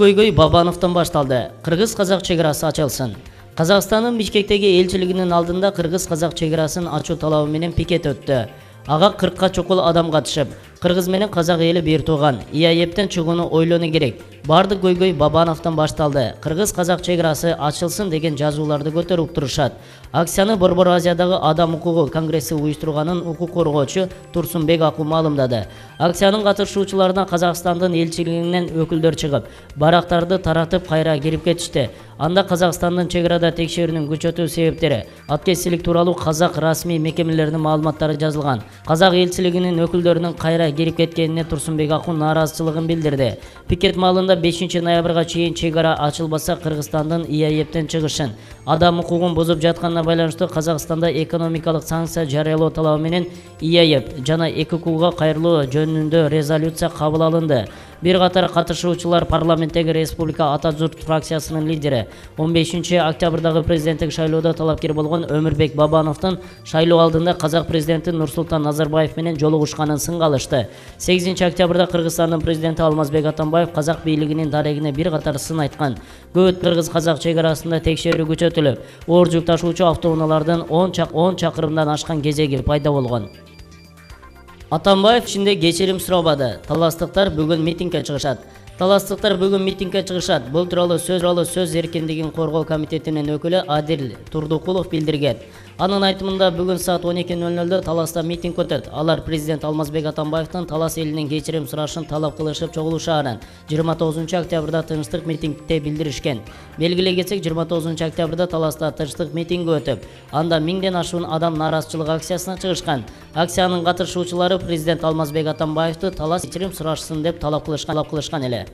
Көйгөй Бабановтан башталды. Кыргыз-казак чеграсы ачылсын. Казакстандын Бишкектеги элчилигинин алдында кыргыз-казак чеграсын ачуу талабы менен пикет өттү. Ага 40ка чокул адам катышып, кыргыз менен казак эли бир тууган. ИАЭБтен чыгууну ойлону керек. Бардык көйгөй Бабановтан башталды. Кыргыз-казак чеграсы ачылсын деген жазууларды көтөрүп турушат. Акцияны Борбор Азиядагы адам укугу конгресси уюштурганын укук коргоочу Турсунбек Аку маалымдады. Акциянын катышуучуларына Казакстандын элчилигинен өкүлдөр чыгып, барактарды таратып кайра кирип кетишти. Анда Казакстандын чеграда текшерүүнүн күчөтүү себептери, аткезчилик тууралуу казак расмий мекемелеринин маалыматтары жазылган. Казак элчилигинин өкүлдөрүнүн кайра кирип кеткенине Турсунбек Аку нааразычылыгын билдирди. Пикет маалында 5 ноябрга чейин чегара ачылбаса Кыргызстандын ИАЭБтен чыгышын, адам укугун бузуп жатканына байланыштуу Казакстанда экономикалык санкция жарыялоо талабы менен ИАЭБ жана ЭККУга кайрылуу жөнүндө резолюция кабыл алынды. Бир катар катышуучулар парламенттеги Республика Ата журт фракциясынын лидери 15 октябрдагы президенттик шайлоодо талапкер болгон Өмүрбек Бабановдун шайлоо алдында казак президенти Нурсултан Назарбаев менен жолугушканын сынга алышты. 8 октябрда Кыргызстандын президенти Алмазбек Атамбаев казак бийлигинин дарегине бир катар сын айткан. Көт кыргыз-казак чегарасында текшерүү күчөтүлүп, оор жүк ташуучу автоунаалардын 10 чакырымдан ашкан кезеги пайда болгон. Атамбаев ичинде кечирим сурабады. Таластыктар бүгүн митингге чыгышат. Бул тууралуу сөз эркиндигин коргоо комитетинин өкүлү Адил Турдукулов билдирген. Анын айтымында бүгүн саат 12:00 Таласта митинг өтөт. Алар президент Алмазбек Атамбаевдин Талас элинин кечирим сурашын талап кылышып чогулушаарын 29 октябрда тынчтык митингде билдиришкен. Белгилей кетсек, 29 октябрда Таласта тынчтык митинг өтүп, анда 1000ден ашуун адам нааразычылык акциясына чыгышкан. Акциянын катышуучулары президент Алмазбек Атамбаевди Талас кечирим сурашсын деп талап кылышкан эле.